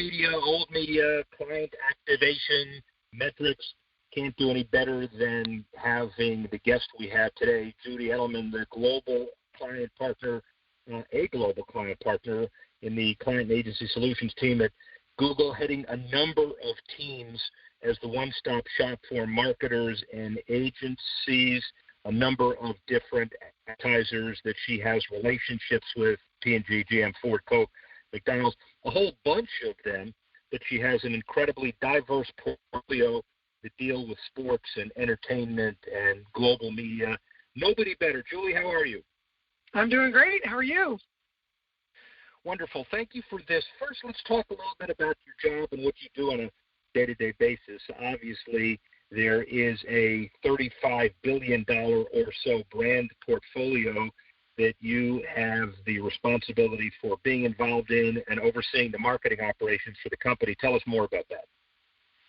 media, old media, client activation, metrics. Can't do any better than having the guest we have today, Judy Edelman, the global client partner, a global client partner in the Client and Agency Solutions team at Google, heading a number of teams as the one-stop shop for marketers and agencies, a number of different advertisers that she has relationships with, P&G, GM, Ford, Coke, McDonald's, a whole bunch of them that she has an incredibly diverse portfolio that deal with sports and entertainment and global media. Nobody better. Julie, how are you? I'm doing great. How are you? Wonderful. Thank you for this. First, let's talk a little bit about your job and what you do on a day-to-day basis. Obviously, there is a $35 billion or so brand portfolio that you have the responsibility for being involved in and overseeing the marketing operations for the company. Tell us more about that.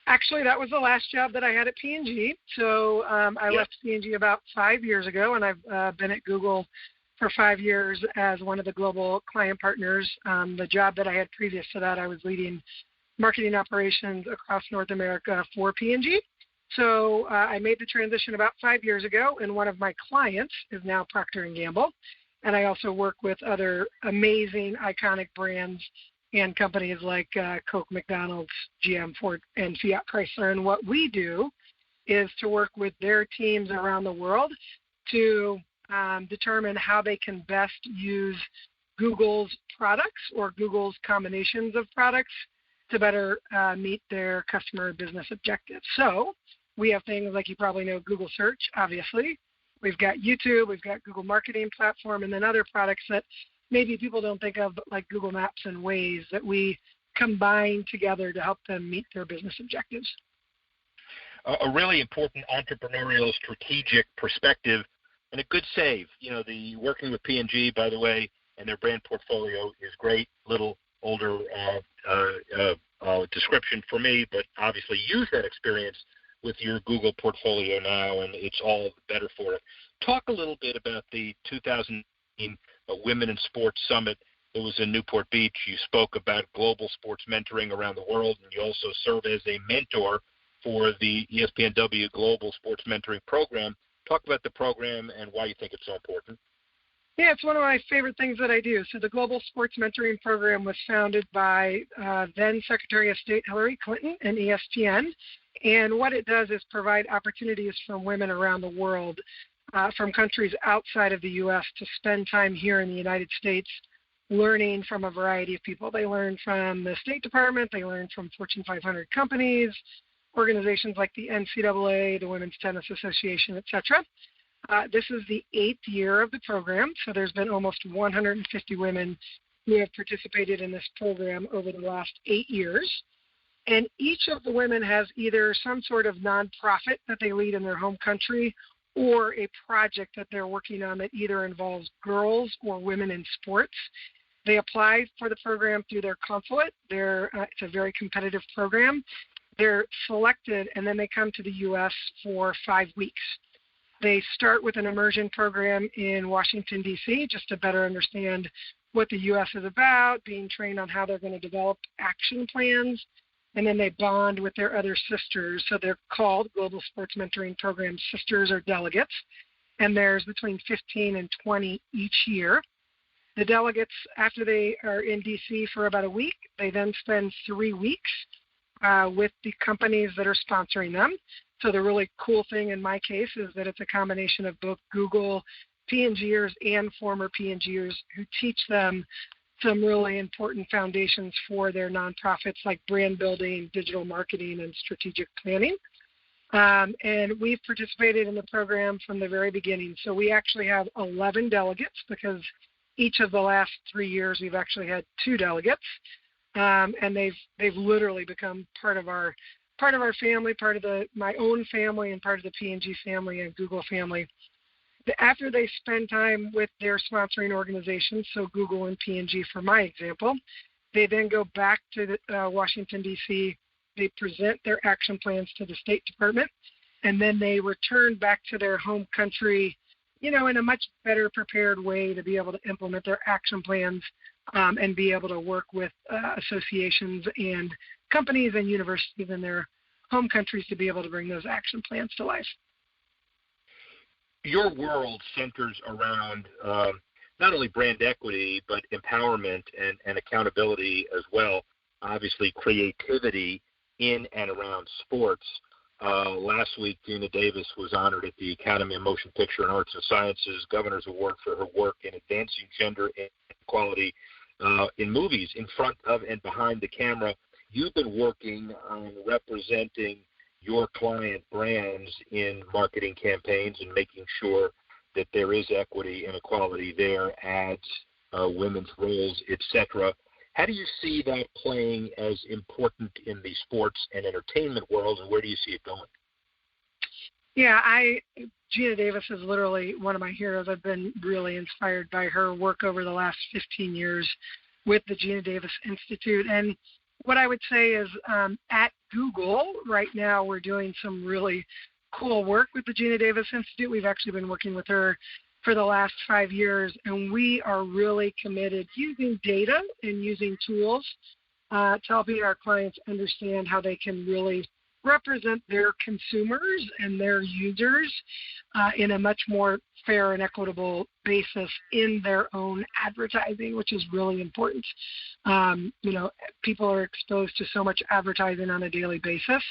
Actually, that was the last job that I had at P&G. So I left P&G about 5 years ago, and I've been at Google for 5 years as one of the global client partners. The job that I had previous to that, I was leading marketing operations across North America for P&G. So I made the transition about 5 years ago, and one of my clients is now Procter & Gamble. And I also work with other amazing, iconic brands and companies like Coke, McDonald's, GM, Ford, and Fiat Chrysler. And what we do is to work with their teams around the world to determine how they can best use Google's products or Google's combinations of products to better meet their customer business objectives. So we have things like, you probably know, Google Search, obviously. We've got YouTube, we've got Google Marketing Platform, and then other products that maybe people don't think of, like Google Maps and Waze, that we combine together to help them meet their business objectives. A really important entrepreneurial strategic perspective and a good save. You know, the working with P&G, by the way, and their brand portfolio is great. Little older description for me, but obviously use that experience with your Google portfolio now, and it's all the better for it. Talk a little bit about the 2018 Women in Sports Summit. It was in Newport Beach. You spoke about global sports mentoring around the world, and you also serve as a mentor for the ESPNW Global Sports Mentoring Program. Talk about the program and why you think it's so important. Yeah, it's one of my favorite things that I do. So the Global Sports Mentoring Program was founded by then Secretary of State Hillary Clinton and ESPN. And what it does is provide opportunities for women around the world from countries outside of the U.S. to spend time here in the United States learning from a variety of people. They learn from the State Department. They learn from Fortune 500 companies, organizations like the NCAA, the Women's Tennis Association, etc. This is the 8th year of the program, so there's been almost 150 women who have participated in this program over the last 8 years. And each of the women has either some sort of nonprofit that they lead in their home country or a project that they're working on that either involves girls or women in sports. They apply for the program through their consulate. It's a very competitive program. They're selected, and then they come to the U.S. for 5 weeks. They start with an immersion program in Washington, D.C., just to better understand what the U.S. is about, being trained on how they're going to develop action plans. And then they bond with their other sisters. So they're called Global Sports Mentoring Program sisters or delegates. And there's between 15 and 20 each year. The delegates, after they are in D.C. for about a week, they then spend 3 weeks with the companies that are sponsoring them. So the really cool thing in my case is that it's a combination of both Google P&Gers and former P&Gers who teach them some really important foundations for their nonprofits like brand building, digital marketing, and strategic planning. And we've participated in the program from the very beginning. So we actually have 11 delegates because each of the last 3 years we've actually had 2 delegates. And they've literally become part of our family, part of my own family, and part of the P&G family and Google family. After they spend time with their sponsoring organizations, so Google and P&G for my example, they then go back to Washington, D.C., they present their action plans to the State Department, and then they return back to their home country, in a much better prepared way to be able to implement their action plans and be able to work with associations and companies and universities in their home countries to be able to bring those action plans to life. Your world centers around not only brand equity, but empowerment and accountability as well. Obviously, creativity in and around sports. Last week, Gina Davis was honored at the Academy of Motion Picture and Arts and Sciences Governor's Award for her work in advancing gender equality in movies, in front of and behind the camera. You've been working on representing your client brands in marketing campaigns and making sure that there is equity and equality there, ads, women's roles, etc. How do you see that playing as important in the sports and entertainment world, and where do you see it going? Yeah, Gina Davis is literally one of my heroes. I've been really inspired by her work over the last 15 years with the Gina Davis Institute. And what I would say is at Google right now, we're doing some really cool work with the Gina Davis Institute. We've actually been working with her for the last 5 years, and we are really committed using data and using tools to helping our clients understand how they can really represent their consumers and their users in a much more fair and equitable basis in their own advertising, which is really important. People are exposed to so much advertising on a daily basis.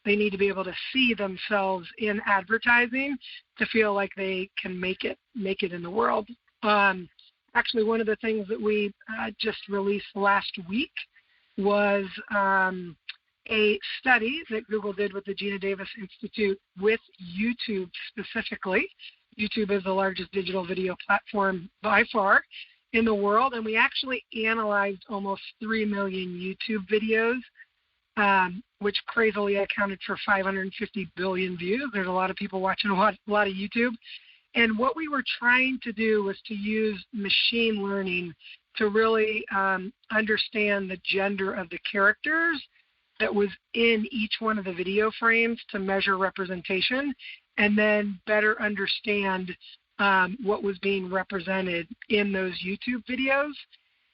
They need to be able to see themselves in advertising to feel like they can make it in the world. Actually, one of the things that we just released last week was a study that Google did with the Gina Davis Institute with YouTube specifically. YouTube is the largest digital video platform by far in the world, and we actually analyzed almost 3 million YouTube videos, which crazily accounted for 550 billion views. There's a lot of people watching a lot of YouTube. And what we were trying to do was to use machine learning to really understand the gender of the characters that was in each one of the video frames to measure representation, and then better understand what was being represented in those YouTube videos.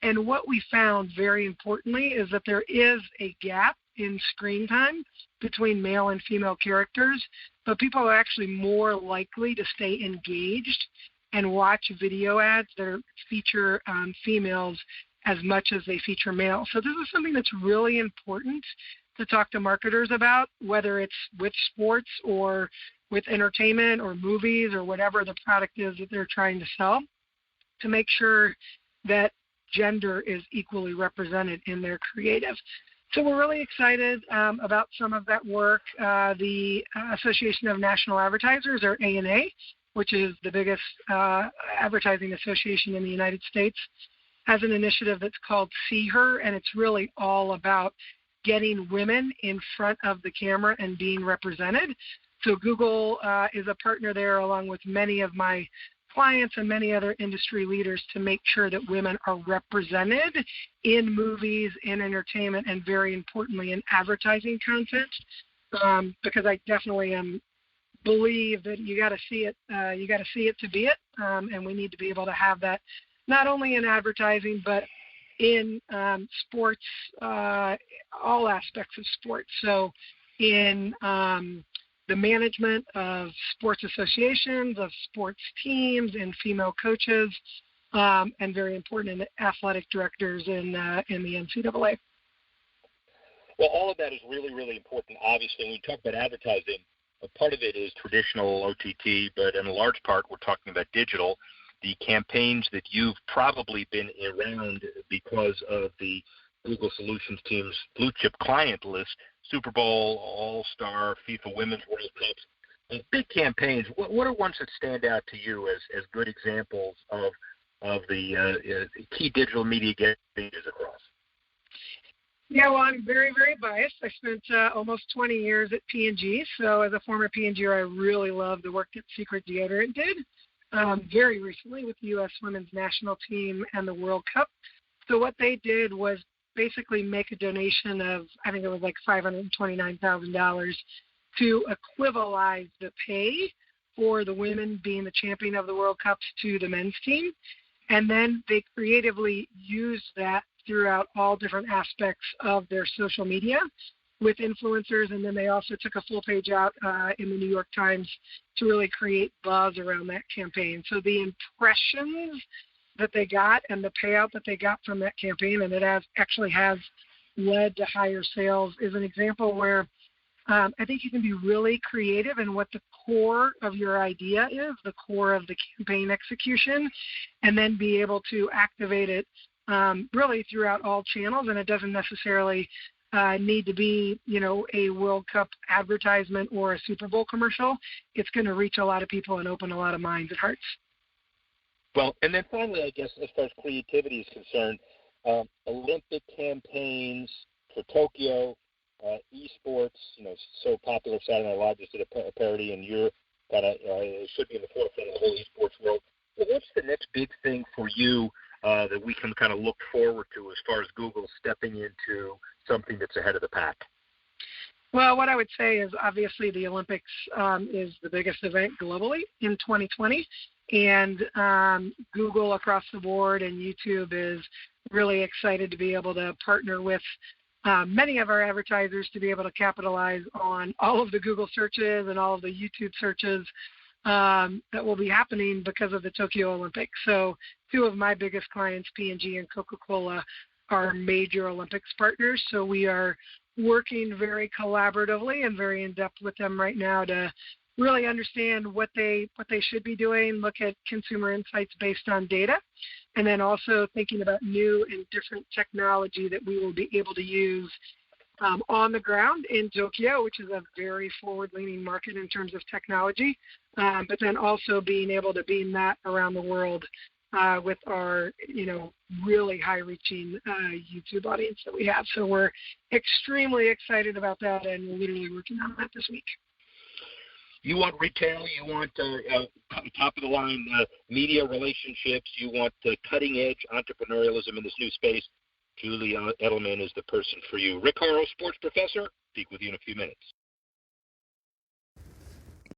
And what we found, very importantly, is that there is a gap in screen time between male and female characters, but people are actually more likely to stay engaged and watch video ads that feature females as much as they feature males. So this is something that's really important to talk to marketers about, whether it's with sports or with entertainment or movies or whatever the product is that they're trying to sell, to make sure that gender is equally represented in their creative. So we're really excited about some of that work. The Association of National Advertisers, or ANA, which is the biggest advertising association in the United States, has an initiative that's called See Her, and it's really all about getting women in front of the camera and being represented. So Google is a partner there, along with many of my clients and many other industry leaders, to make sure that women are represented in movies, in entertainment, and very importantly in advertising content. Because I definitely believe that you got to see it. You got to see it to be it, and we need to be able to have that not only in advertising but in sports, all aspects of sports. So in the management of sports associations, of sports teams, and female coaches, and very important in athletic directors in the NCAA. Well, all of that is really, really important. Obviously, when we talk about advertising, a part of it is traditional OTT, but in a large part, we're talking about digital. The campaigns that you've probably been around because of the Google Solutions team's blue chip client list, Super Bowl, All-Star, FIFA Women's World Cups, big campaigns. What are ones that stand out to you as good examples of the key digital media campaigns across? Yeah, well, I'm very, very biased. I spent almost 20 years at P&G, so as a former P&Ger, I really love the work that Secret Deodorant did very recently with the U.S. Women's National Team and the World Cup. So what they did was basically make a donation of, I think it was like $529,000 to equivalize the pay for the women being the champion of the World Cups to the men's team. And then they creatively used that throughout all different aspects of their social media with influencers. And then they also took a full page out in the New York Times to really create buzz around that campaign. So the impressions that they got and the payout that they got from that campaign, and it actually has led to higher sales, is an example where I think you can be really creative in what the core of your idea is, the core of the campaign execution, and then be able to activate it really throughout all channels. And it doesn't necessarily need to be, a World Cup advertisement or a Super Bowl commercial. It's going to reach a lot of people and open a lot of minds and hearts. Well, and then finally, I guess, as far as creativity is concerned, Olympic campaigns for Tokyo, esports, so popular. Saturday Night Live just did a parody, and you're kind of should be in the forefront of the whole esports world. So what's the next big thing for you that we can kind of look forward to as far as Google stepping into something that's ahead of the pack? Well, what I would say is obviously the Olympics is the biggest event globally in 2020, and Google across the board and YouTube is really excited to be able to partner with many of our advertisers to be able to capitalize on all of the Google searches and all of the YouTube searches that will be happening because of the Tokyo Olympics. So two of my biggest clients, P&G and Coca-Cola, are major Olympics partners. So we are working very collaboratively and very in-depth with them right now to really understand what they should be doing, look at consumer insights based on data, and then also thinking about new and different technology that we will be able to use on the ground in Tokyo, which is a very forward-leaning market in terms of technology, but then also being able to beam that around the world with our, really high-reaching YouTube audience that we have. So we're extremely excited about that, and we're literally working on that this week. You want retail, you want top-of-the-line media relationships, you want cutting-edge entrepreneurialism in this new space. Julie Edelman is the person for you. Rick Horrow, sports professor. Speak with you in a few minutes.